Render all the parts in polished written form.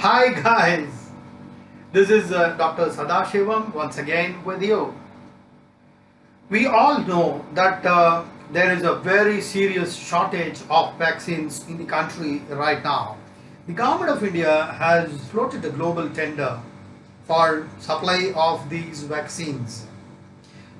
Hi guys, this is Dr. Sadasivam once again with you. We all know that there is a very serious shortage of vaccines in the country right now. The government of India has floated a global tender for supply of these vaccines.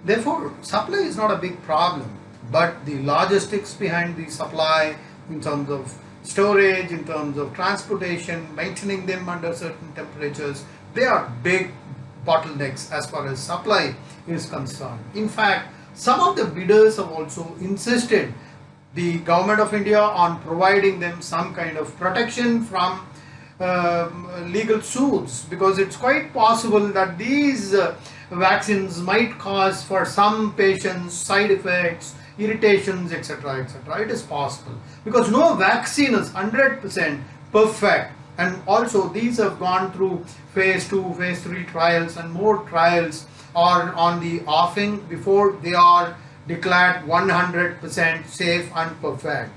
Therefore, supply is not a big problem, but the logistics behind the supply in terms of storage, in terms of transportation, maintaining them under certain temperatures, they are big bottlenecks as far as supply is concerned. In fact, some of the bidders have also insisted the government of India on providing them some kind of protection from legal suits, because it's quite possible that these vaccines might cause for some patients side effects, irritations, etc., etc. It is possible because no vaccine is 100% perfect, and also these have gone through phase 2, phase 3 trials, and more trials are on the offing before they are declared 100% safe and perfect.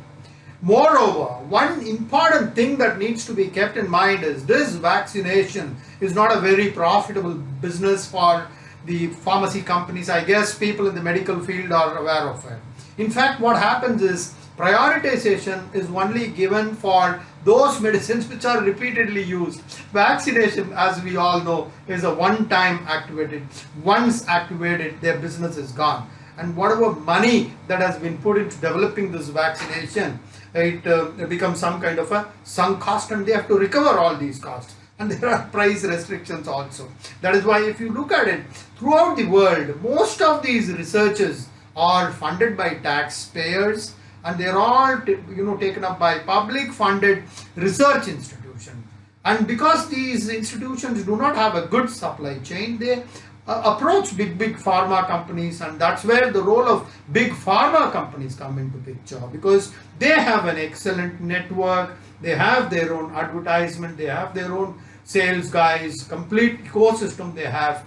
Moreover, one important thing that needs to be kept in mind is this vaccination is not a very profitable business for the pharmacy companies. I guess people in the medical field are aware of it. In fact, what happens is prioritization is only given for those medicines which are repeatedly used. Vaccination, as we all know, is a one-time activated. Once activated, their business is gone. And whatever money that has been put into developing this vaccination, it becomes some kind of a sunk cost, and they have to recover all these costs. And there are price restrictions also. That is why if you look at it, throughout the world, most of these researches are funded by taxpayers, and they're all taken up by public funded research institutions. And because these institutions do not have a good supply chain, they approach big pharma companies, and that's where the role of big pharma companies come into picture, because they have an excellent network, they have their own advertisement, they have their own sales guys, complete ecosystem they have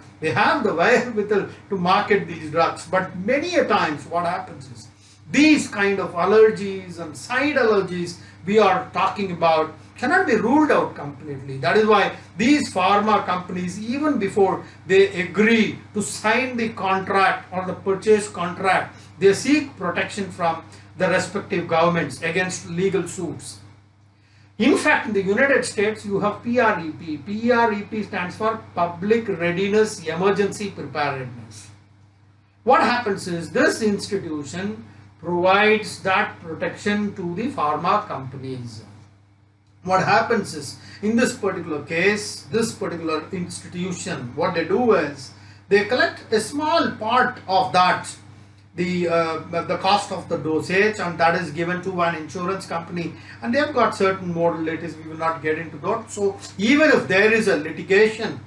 the wherewithal to market these drugs. But many a times what happens is these kind of allergies and side allergies we are talking about cannot be ruled out completely. That is why these pharma companies, even before they agree to sign the contract or the purchase contract, they seek protection from the respective governments against legal suits. In fact, in the United States, you have PREP. PREP stands for Public Readiness Emergency Preparedness. What happens is this institution provides that protection to the pharma companies. What happens is, in this particular case, this particular institution, what they do is they collect a small part of that, the cost of the dosage, and that is given to an insurance company, and they have got certain modalities. We will not get into that. So even if there is a litigation,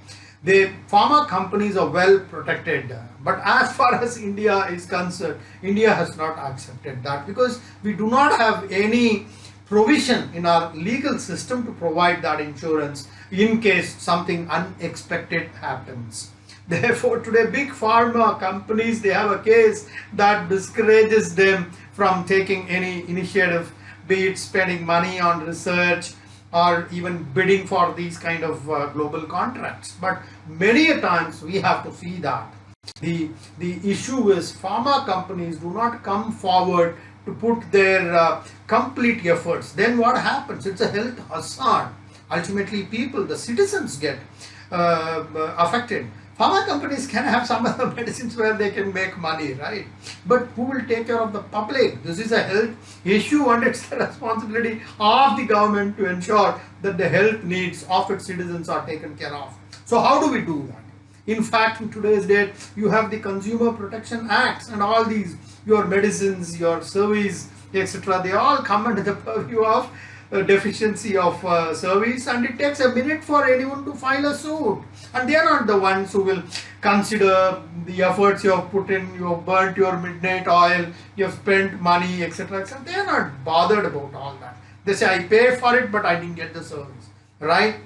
the pharma companies are well protected. But as far as India is concerned, India has not accepted that, because we do not have any provision in our legal system to provide that insurance in case something unexpected happens. Therefore, today big pharma companies, they have a case that discourages them from taking any initiative, be it spending money on research or even bidding for these kind of global contracts. But many a times we have to see that the issue is pharma companies do not come forward to put their complete efforts. Then what happens? It's a health hazard. Ultimately, people, the citizens, get affected. Pharma companies can have some other medicines where they can make money, right? But who will take care of the public? This is a health issue, and it's the responsibility of the government to ensure that the health needs of its citizens are taken care of. So how do we do that? In fact, in today's date, you have the Consumer Protection Acts, and all these, your medicines, your service, etc., they all come under the purview of deficiency of service, and it takes a minute for anyone to file a suit, and they are not the ones who will consider the efforts you have put in. You have burnt your midnight oil, you have spent money, etc., etc. They are not bothered about all that. They say, I pay for it, but I didn't get the service, right?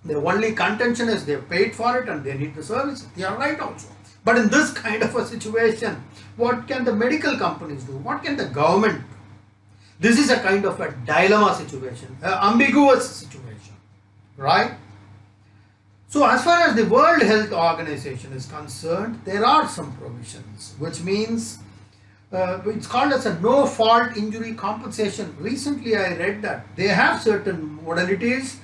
The only contention is they paid for it and they need the service. They are right also. But in this kind of a situation, what can the medical companies do? What can the government do? This is a kind of a dilemma situation, an ambiguous situation. right? So as far as the World Health Organization is concerned, there are some provisions, which means it's called as a no-fault injury compensation. Recently I read that they have certain modalities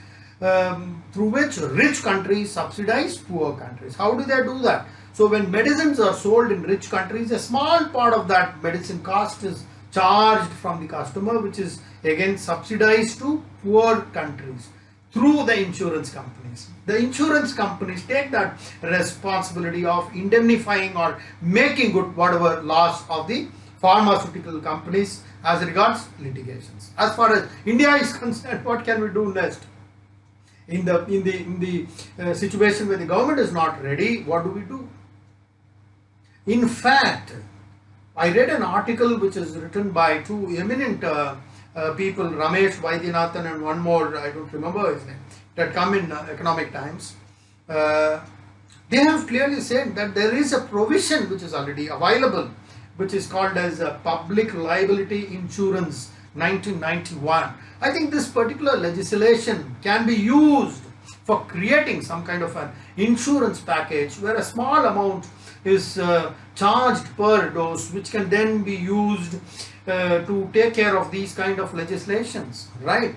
through which rich countries subsidize poor countries. How do they do that? So when medicines are sold in rich countries, a small part of that medicine cost is charged from the customer, which is again subsidized to poor countries through the insurance companies. The insurance companies take that responsibility of indemnifying or making good whatever loss of the pharmaceutical companies as regards litigations. As far as India is concerned, what can we do next? In the situation where the government is not ready, what do? In fact, I read an article which is written by two eminent people, Ramesh Vaidyanathan and one more, I don't remember his name, that come in Economic Times. They have clearly said that there is a provision which is already available, which is called as Public Liability Insurance 1991. I think this particular legislation can be used for creating some kind of an insurance package where a small amount is charged per dose, which can then be used to take care of these kind of legislations, right?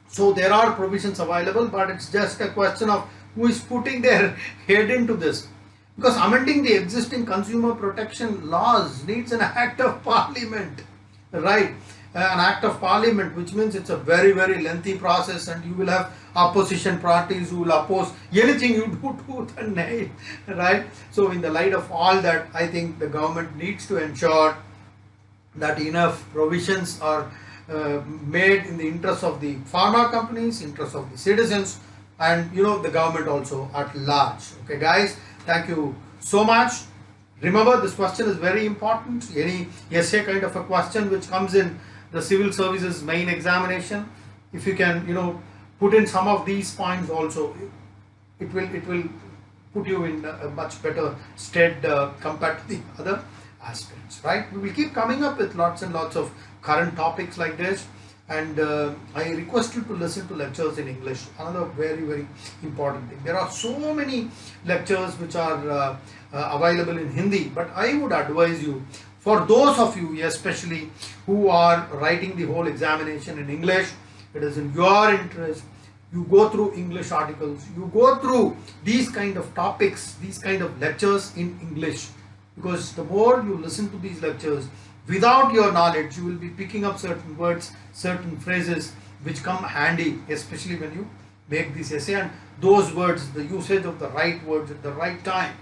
So there are provisions available, but it's just a question of who is putting their head into this. Because amending the existing consumer protection laws needs an act of parliament, right? An act of parliament, which means it's a very, very lengthy process, and you will have opposition parties who will oppose anything you do tooth and nail, right? So in the light of all that, I think the government needs to ensure that enough provisions are made in the interest of the pharma companies, interest of the citizens, and the government also at large. Okay guys, thank you so much. Remember, this question is very important. Any essay kind of a question which comes in the civil services main examination, if you can put in some of these points also, it will put you in a much better stead compared to the other aspects, right? We will keep coming up with lots and lots of current topics like this, and I request you to listen to lectures in English. Another very, very important thing. There are so many lectures which are available in Hindi, but I would advise you, for those of you especially who are writing the whole examination in English, it is in your interest, you go through English articles, you go through these kind of topics, these kind of lectures in English, because the more you listen to these lectures, without your knowledge, you will be picking up certain words, certain phrases which come handy, especially when you make this essay, and those words, the usage of the right words at the right time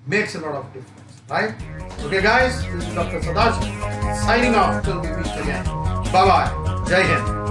makes a lot of difference, right? Okay guys, this is Dr. Sadasivam signing off till we meet again. Bye bye. Jai Hind.